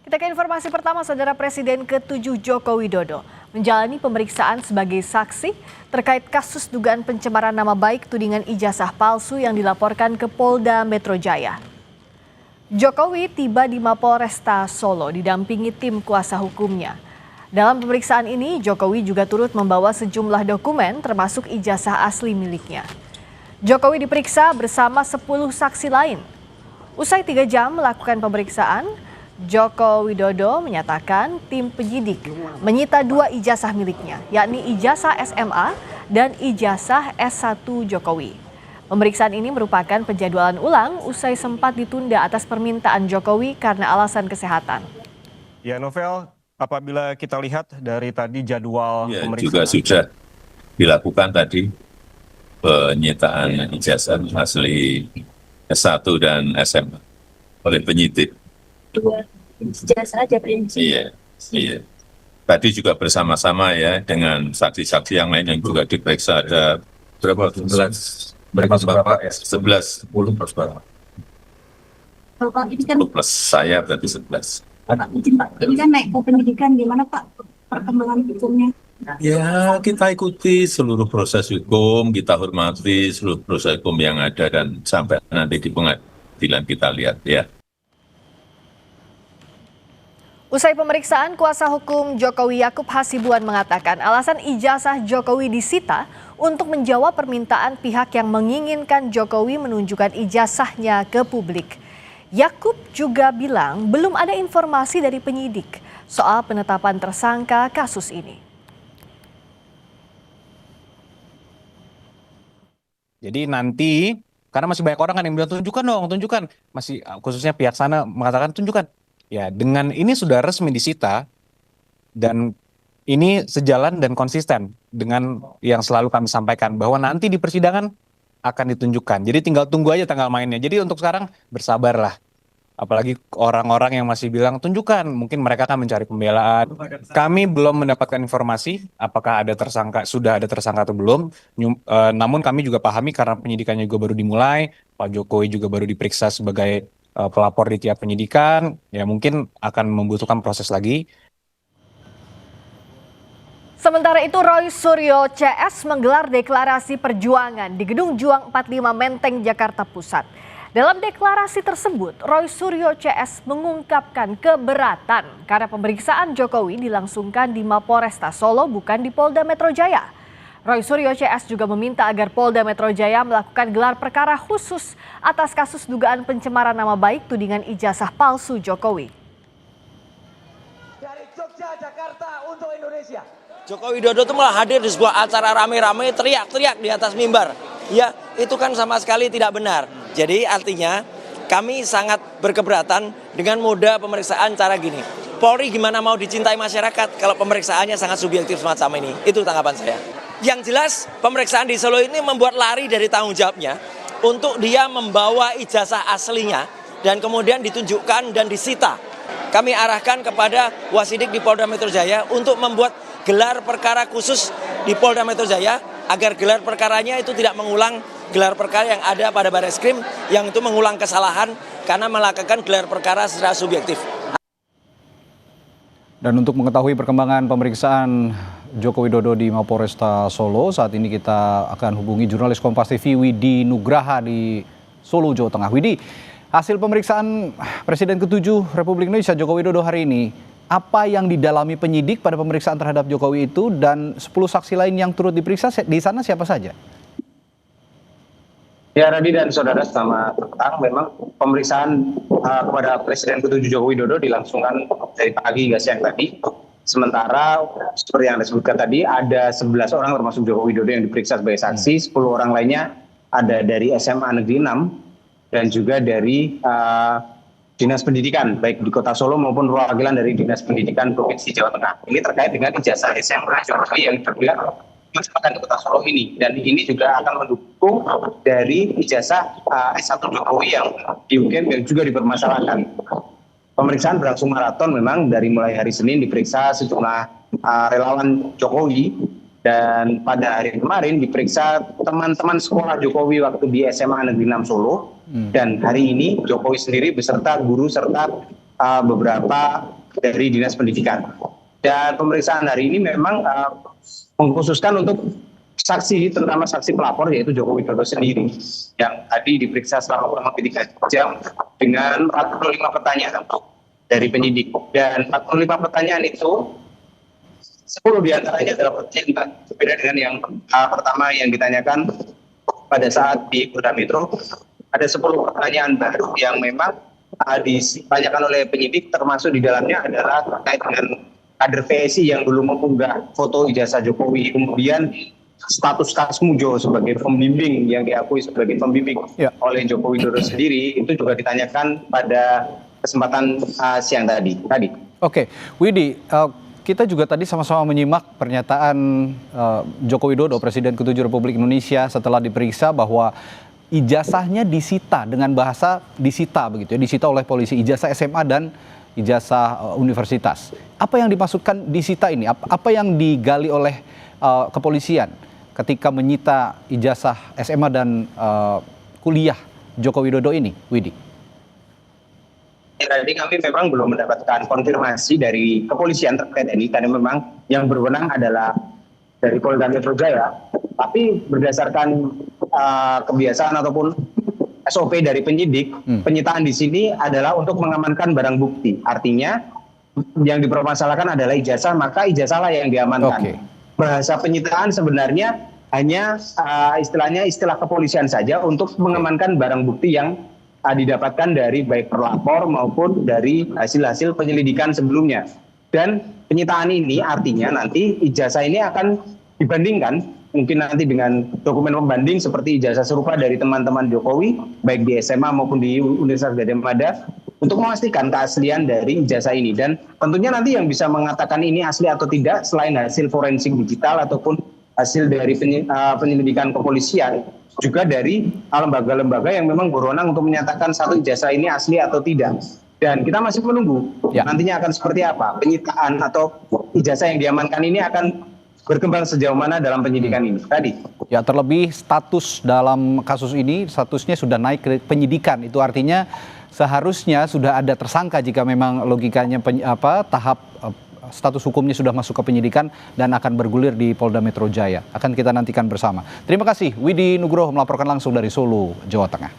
Kita ke informasi pertama, Saudara. Presiden ke-7 Joko Widodo menjalani pemeriksaan sebagai saksi terkait kasus dugaan pencemaran nama baik tudingan ijazah palsu yang dilaporkan ke Polda Metro Jaya. Jokowi tiba di Mapolresta Solo didampingi tim kuasa hukumnya. Dalam pemeriksaan ini, Jokowi juga turut membawa sejumlah dokumen termasuk ijazah asli miliknya. Jokowi diperiksa bersama 10 saksi lain. Usai 3 jam melakukan pemeriksaan, Joko Widodo menyatakan tim penyidik menyita 2 ijazah miliknya, yakni ijazah SMA dan ijazah S1 Jokowi. Pemeriksaan ini merupakan penjadwalan ulang usai sempat ditunda atas permintaan Jokowi karena alasan kesehatan. Ya, Novel, apabila kita lihat dari tadi jadwal pemeriksaan juga sudah dilakukan tadi penyitaan ijazah asli S1 dan SMA oleh penyidik. 2 ijazah aja Pak. Iya. Tadi juga bersama-sama ya dengan saksi-saksi yang lain yang juga diperiksa, ada berapa? 11. Berapa 11. 10 plus berapa? Bapak ini kan Plus saya berarti 11. Pak, izin Pak, ini kan naik ke penyidikan, gimana Pak perkembangan hukumnya? Ya, kita ikuti seluruh proses hukum, kita hormati seluruh proses hukum yang ada dan sampai nanti di pengadilan kita lihat ya. Usai pemeriksaan, kuasa hukum Jokowi Yakub Hasibuan mengatakan alasan ijazah Jokowi disita untuk menjawab permintaan pihak yang menginginkan Jokowi menunjukkan ijazahnya ke publik. Yakub juga bilang belum ada informasi dari penyidik soal penetapan tersangka kasus ini. Jadi nanti, karena masih banyak orang kan yang bilang tunjukkan dong, tunjukkan. Masih khususnya pihak sana mengatakan tunjukkan. Ya, dengan ini sudah resmi disita dan ini sejalan dan konsisten dengan yang selalu kami sampaikan bahwa nanti di persidangan akan ditunjukkan. Jadi tinggal tunggu aja tanggal mainnya. Jadi untuk sekarang bersabarlah. Apalagi orang-orang yang masih bilang tunjukkan, mungkin mereka akan mencari pembelaan. Kami belum mendapatkan informasi apakah ada tersangka, sudah ada tersangka atau belum. Namun kami juga pahami karena penyidikannya juga baru dimulai, Pak Jokowi juga baru diperiksa sebagai pelapor di tiap penyidikan, ya mungkin akan membutuhkan proses lagi. Sementara itu, Roy Suryo CS menggelar deklarasi perjuangan di Gedung Juang 45 Menteng, Jakarta Pusat. Dalam deklarasi tersebut, Roy Suryo CS mengungkapkan keberatan karena pemeriksaan Jokowi dilangsungkan di Mapolresta Solo bukan di Polda Metro Jaya. Roy Suryo CS juga meminta agar Polda Metro Jaya melakukan gelar perkara khusus atas kasus dugaan pencemaran nama baik tudingan ijazah palsu Jokowi. Dari Jogja, Jakarta untuk Indonesia. Joko Widodo itu malah hadir di sebuah acara rame-rame teriak-teriak di atas mimbar. Ya, itu kan sama sekali tidak benar. Jadi artinya kami sangat berkeberatan dengan moda pemeriksaan cara gini. Polri gimana mau dicintai masyarakat kalau pemeriksaannya sangat subjektif semacam ini. Itu tanggapan saya. Yang jelas pemeriksaan di Solo ini membuat lari dari tanggung jawabnya untuk dia membawa ijazah aslinya dan kemudian ditunjukkan dan disita. Kami arahkan kepada Wasidik di Polda Metro Jaya untuk membuat gelar perkara khusus di Polda Metro Jaya agar gelar perkaranya itu tidak mengulang gelar perkara yang ada pada Barreskrim yang itu mengulang kesalahan karena melakukan gelar perkara secara subjektif. Dan untuk mengetahui perkembangan pemeriksaan Joko Widodo di Mapolresta Solo, saat ini kita akan hubungi jurnalis Kompas TV Widi Nugraha di Solo, Jawa Tengah. Widi, hasil pemeriksaan Presiden ke-7 Republik Indonesia Joko Widodo hari ini, apa yang didalami penyidik pada pemeriksaan terhadap Jokowi itu dan 10 saksi lain yang turut diperiksa di sana siapa saja? Ya, Radi dan saudara, selamat petang. Memang pemeriksaan kepada Presiden ke-7 Joko Widodo dilangsungkan dari pagi hingga siang tadi. Sementara seperti yang Anda sebutkan tadi, ada 11 orang termasuk Joko Widodo yang diperiksa sebagai saksi, 10 orang lainnya ada dari SMA Negeri 6 dan juga dari Dinas Pendidikan, baik di Kota Solo maupun perwakilan dari Dinas Pendidikan Provinsi Jawa Tengah. Ini terkait dengan ijazah SMA Jokowi yang terbilang masyarakat di Kota Solo ini. Dan ini juga akan mendukung dari ijazah S1 Jokowi yang di UGM yang juga dipermasalahkan. Pemeriksaan berlangsung maraton memang dari mulai hari Senin diperiksa sejumlah relawan Jokowi dan pada hari kemarin diperiksa teman-teman sekolah Jokowi waktu di SMA Negeri 6 Solo dan hari ini Jokowi sendiri beserta guru serta beberapa dari Dinas Pendidikan. Dan pemeriksaan hari ini memang mengkhususkan untuk saksi, terutama saksi pelapor yaitu Joko Widodo sendiri yang tadi diperiksa selama kurang lebih 3 jam dengan 45 pertanyaan dari penyidik. Dan 45 pertanyaan itu 10 diantaranya adalah pertanyaan berbeda dengan yang pertama yang ditanyakan pada saat di Polda Metro. Ada 10 pertanyaan baru yang memang ditanyakan oleh penyidik, termasuk di dalamnya adalah terkait dengan kader PSI yang dulu mengunggah foto ijazah Jokowi, kemudian status Kasmujo sebagai pembimbing yang diakui sebagai pembimbing oleh Joko Widodo sendiri, itu juga ditanyakan pada kesempatan siang tadi. Oke, Widi, kita juga tadi sama-sama menyimak pernyataan Joko Widodo, Presiden ke-7 Republik Indonesia, setelah diperiksa bahwa ijazahnya disita, dengan bahasa disita begitu ya, disita oleh polisi, ijazah SMA dan ijazah universitas. Apa yang dimaksudkan disita ini? Apa yang digali oleh kepolisian ketika menyita ijazah SMA dan kuliah Joko Widodo ini, Widi? Tadi kami memang belum mendapatkan konfirmasi dari kepolisian terkait ini, karena memang yang berwenang adalah dari Polda Metro Jaya. Tapi berdasarkan kebiasaan ataupun SOP dari penyidik, penyitaan di sini adalah untuk mengamankan barang bukti. Artinya yang dipermasalahkan adalah ijazah, maka ijazahlah yang diamankan. Bahasa penyitaan sebenarnya hanya istilah kepolisian saja untuk mengamankan barang bukti yang didapatkan dari baik pelapor maupun dari hasil-hasil penyelidikan sebelumnya. Dan penyitaan ini artinya nanti ijazah ini akan dibandingkan mungkin nanti dengan dokumen pembanding seperti ijazah serupa dari teman-teman Jokowi baik di SMA maupun di Universitas Gadjah Mada untuk memastikan keaslian dari ijazah ini. Dan tentunya nanti yang bisa mengatakan ini asli atau tidak selain hasil forensik digital ataupun hasil dari penyelidikan kepolisian, juga dari lembaga-lembaga yang memang berwenang untuk menyatakan satu ijazah ini asli atau tidak. Dan kita masih menunggu nantinya akan seperti apa penyitaan atau ijazah yang diamankan ini akan berkembang sejauh mana dalam penyidikan ini tadi. Ya, terlebih status dalam kasus ini statusnya sudah naik ke penyidikan. Itu artinya seharusnya sudah ada tersangka jika memang logikanya tahap status hukumnya sudah masuk ke penyidikan dan akan bergulir di Polda Metro Jaya. Akan kita nantikan bersama. Terima kasih Widi Nugroho melaporkan langsung dari Solo, Jawa Tengah.